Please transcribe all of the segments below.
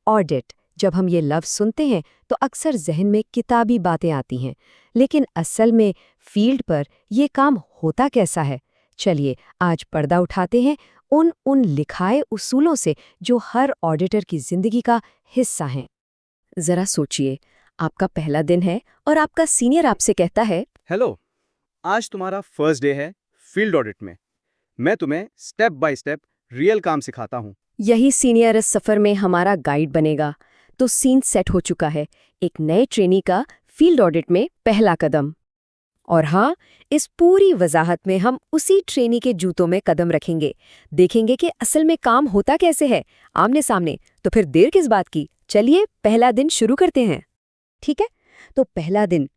Audit. जब हम ये लफ्ज़ सुनते हैं तो अक्सर जहन में किताबी बातें आती हैं, लेकिन असल में फील्ड पर ये काम होता कैसा है? चलिए आज पर्दा उठाते हैं उन लिखाए उसूलों से जो हर ऑडिटर की जिंदगी का हिस्सा हैं। जरा सोचिए, आपका पहला दिन है और आपका सीनियर आपसे कहता है, हेलो, आज तुम्हारा फर्स्ट डे है फील्ड ऑडिट में। मैं तुम्हें स्टेप बाय स्टेप रियल काम सिखाता हूँ। यही सीनियर इस सफ़र में हमारा गाइड बनेगा। तो सीन सेट हो चुका है, एक नए ट्रेनी का फील्ड ऑडिट में पहला कदम। और हाँ, इस पूरी वजाहत में हम उसी ट्रेनी के जूतों में कदम रखेंगे, देखेंगे कि असल में काम होता कैसे है, आमने सामने। तो फिर देर किस बात की, चलिए पहला दिन शुरू करते हैं। ठीक है, तो पहला दिन,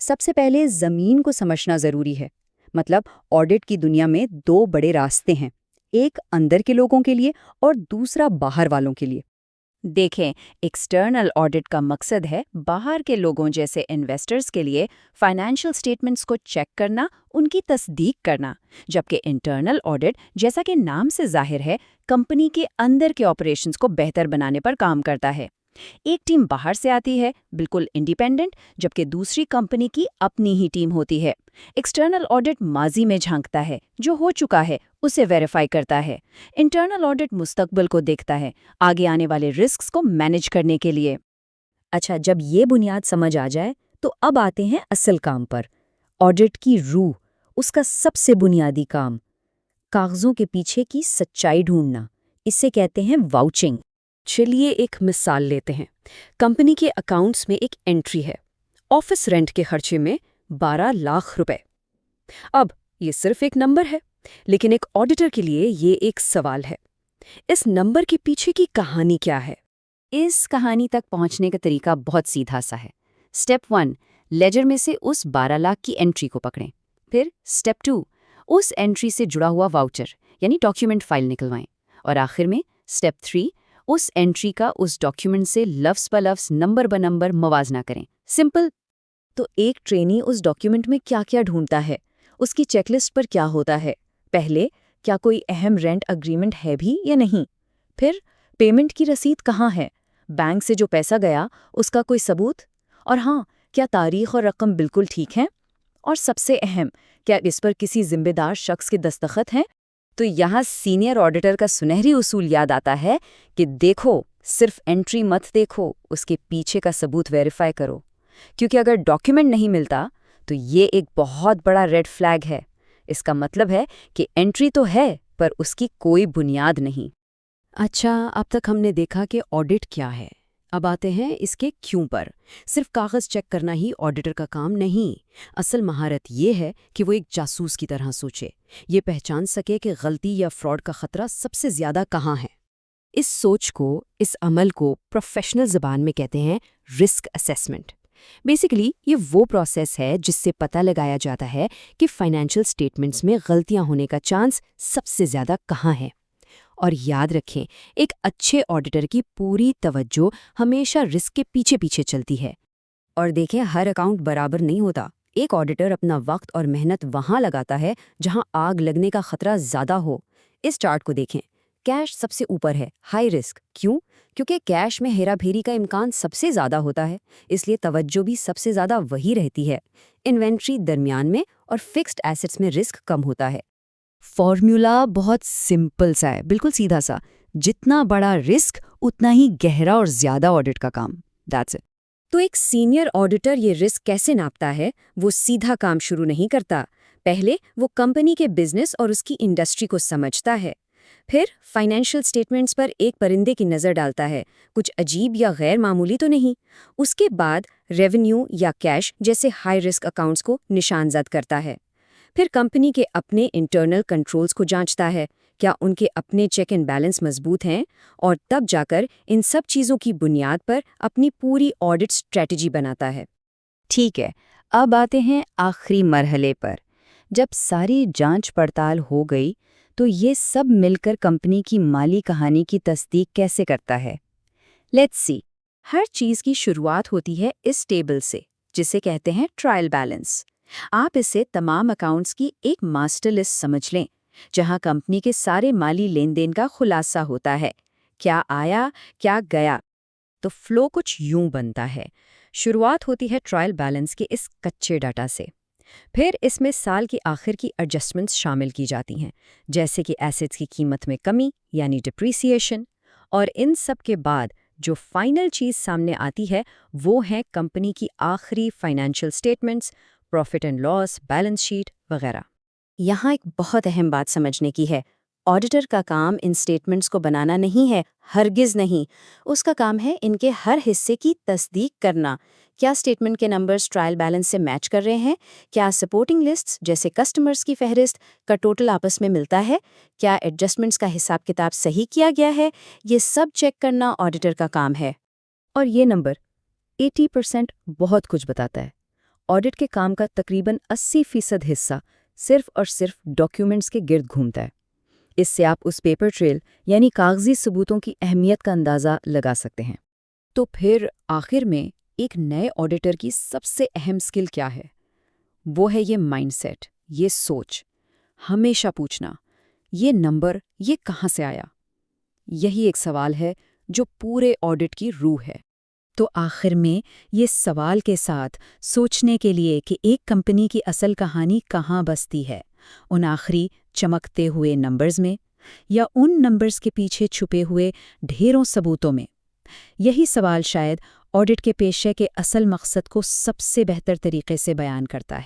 सबसे पहले ज़मीन को समझना ज़रूरी है। मतलब ऑडिट की दुनिया में दो बड़े रास्ते हैं, एक अंदर के लोगों के लिए और दूसरा बाहर वालों के लिए। देखें, एक्सटर्नल ऑडिट का मकसद है बाहर के लोगों जैसे इन्वेस्टर्स के लिए फाइनेंशियल स्टेटमेंट्स को चेक करना, उनकी तस्दीक करना, जबकि इंटरनल ऑडिट, जैसा कि नाम से जाहिर है, कंपनी के अंदर के ऑपरेशंस को बेहतर बनाने पर काम करता है। एक टीम बाहर से आती है, बिल्कुल इंडिपेंडेंट, जबकि दूसरी कंपनी की अपनी ही टीम होती है। एक्सटर्नल ऑडिट माजी में झांकता है, जो हो चुका है उसे वेरीफाई करता है। इंटरनल ऑडिट मुस्तकबिल को देखता है, आगे आने वाले रिस्क्स को मैनेज करने के लिए। अच्छा, जब ये बुनियाद समझ आ जाए तो अब आते हैं असल काम पर। ऑडिट की रूह, उसका सबसे बुनियादी काम, कागजों के पीछे की सच्चाई ढूंढना, इसे कहते हैं वाउचिंग। चलिए एक मिसाल लेते हैं। कंपनी के अकाउंट्स में एक एंट्री है, ऑफिस रेंट के खर्चे में 12 लाख रुपए। अब ये सिर्फ एक नंबर है, लेकिन एक ऑडिटर के लिए ये एक सवाल है, इस नंबर के पीछे की कहानी क्या है? इस कहानी तक पहुंचने का तरीका बहुत सीधा सा है। स्टेप 1, लेजर में से उस 12 लाख की एंट्री को पकड़ें। फिर स्टेप 2, उस एंट्री से जुड़ा हुआ वाउचर यानी डॉक्यूमेंट फाइल निकलवाएं। और आखिर में स्टेप 3, उस एंट्री का उस डॉक्यूमेंट से लफ्ज़ ब लफ्ज़, नंबर ब नंबर मवाजना करें। सिंपल। तो एक ट्रेनी उस डॉक्यूमेंट में क्या क्या ढूंढता है, उसकी चेकलिस्ट पर क्या होता है? पहले, क्या कोई अहम रेंट अग्रीमेंट है भी या नहीं? फिर पेमेंट की रसीद कहाँ है? बैंक से जो पैसा गया उसका कोई सबूत? और हाँ, क्या तारीख और रकम बिल्कुल ठीक हैं? और सबसे अहम, क्या इस पर किसी जिम्मेदार शख्स के दस्तखत हैं? तो यहाँ सीनियर ऑडिटर का सुनहरी उसूल याद आता है कि देखो, सिर्फ एंट्री मत देखो, उसके पीछे का सबूत वेरीफाई करो। क्योंकि अगर डॉक्यूमेंट नहीं मिलता तो ये एक बहुत बड़ा रेड फ्लैग है। इसका मतलब है कि एंट्री तो है पर उसकी कोई बुनियाद नहीं। अच्छा, अब तक हमने देखा कि ऑडिट क्या है। अब आते हैं इसके क्यों पर। सिर्फ कागज़ चेक करना ही ऑडिटर का काम नहीं। असल महारत ये है कि वो एक जासूस की तरह सोचे, ये पहचान सके कि गलती या फ्रॉड का खतरा सबसे ज़्यादा कहाँ है। इस सोच को, इस अमल को प्रोफेशनल ज़बान में कहते हैं रिस्क असेसमेंट। बेसिकली ये वो प्रोसेस है जिससे पता लगाया जाता है कि फाइनेंशियल स्टेटमेंट्स में गलतियां होने का चांस सबसे ज़्यादा कहाँ है। और याद रखें, एक अच्छे ऑडिटर की पूरी तवज्जो हमेशा रिस्क के पीछे पीछे चलती है। और देखें, हर अकाउंट बराबर नहीं होता। एक ऑडिटर अपना वक्त और मेहनत वहाँ लगाता है जहाँ आग लगने का खतरा ज़्यादा हो। इस चार्ट को देखें, कैश सबसे ऊपर है, हाई रिस्क। क्यों? क्योंकि कैश में हेराफेरी का इम्कान सबसे ज़्यादा होता है, इसलिए तवज्जो भी सबसे ज़्यादा वही रहती है। इन्वेंट्री दरमियान में और फिक्स्ड एसेट्स में रिस्क कम होता है। फॉर्मूला बहुत सिंपल सा है, बिल्कुल सीधा सा। जितना बड़ा रिस्क उतना ही गहरा और ज़्यादा ऑडिट का काम। That's it. तो एक सीनियर ऑडिटर ये रिस्क कैसे नापता है? वो सीधा काम शुरू नहीं करता। पहले वो कंपनी के बिजनेस और उसकी इंडस्ट्री को समझता है। फिर फाइनेंशियल स्टेटमेंट्स पर एक परिंदे की नज़र डालता है, कुछ अजीब या गैर मामूली तो नहीं। उसके बाद रेवेन्यू या कैश जैसे हाई रिस्क अकाउंट्स को निशानजद करता है। फिर कंपनी के अपने इंटरनल कंट्रोल्स को जांचता है, क्या उनके अपने चेक एंड बैलेंस मजबूत हैं, और तब जाकर इन सब चीज़ों की बुनियाद पर अपनी पूरी ऑडिट स्ट्रेटजी बनाता है। ठीक है, अब आते हैं आखिरी मरहले पर। जब सारी जांच पड़ताल हो गई तो ये सब मिलकर कंपनी की माली कहानी की तस्दीक कैसे करता है? Let's see. हर चीज़ की शुरुआत होती है इस टेबल से, जिसे कहते हैं ट्रायल बैलेंस। आप इसे तमाम अकाउंट्स की एक मास्टर लिस्ट समझ लें, जहां कंपनी के सारे माली लेन देन का खुलासा होता है। क्या आया, क्या गया, तो फ्लो कुछ यूं बनता है। शुरुआत होती है ट्रायल बैलेंस के इस कच्चे डाटा से। फिर इसमें साल की आखिर की एडजस्टमेंट्स शामिल की जाती हैं, जैसे कि एसेट्स की कीमत में कमी यानी डिप्रिसिएशन। और इन सब के बाद जो फाइनल चीज़ सामने आती है वो है कंपनी की आखिरी financial statements, profit and loss, balance sheet वगैरह। यहाँ एक बहुत अहम बात समझने की है। ऑडिटर का काम इन स्टेटमेंट्स को बनाना नहीं है, हरगिज़ नहीं। उसका काम है इनके हर हिस्से की तस्दीक करना। क्या स्टेटमेंट के नंबर्स ट्रायल बैलेंस से मैच कर रहे हैं? क्या सपोर्टिंग लिस्ट्स जैसे कस्टमर्स की फहरिस्त का टोटल आपस में मिलता है? क्या एडजस्टमेंट्स का हिसाब किताब सही किया गया है? ये सब चेक करना ऑडिटर का काम है। और ये नंबर 80% बहुत कुछ बताता है। ऑडिट के काम का तकरीबन 80% हिस्सा सिर्फ और सिर्फ डॉक्यूमेंट्स के गिर्द घूमता है। इससे आप उस पेपर ट्रेल यानी कागजी सबूतों की अहमियत का अंदाज़ा लगा सकते हैं। तो फिर आखिर में एक नए ऑडिटर की सबसे अहम स्किल क्या है? वो है ये माइंडसेट, ये सोच। हमेशा पूछना, ये नंबर ये कहाँ से आया? यही एक सवाल है जो पूरे ऑडिट की रूह है। तो आखिर में ये सवाल के साथ सोचने के लिए कि एक कंपनी की असल कहानी कहाँ बसती है, उन आखिरी चमकते हुए नंबर्स में या उन नंबर्स के पीछे छुपे हुए ढेरों सबूतों में। यही सवाल शायद ऑडिट के पेशे के असल मकसद को सबसे बेहतर तरीके से बयान करता है।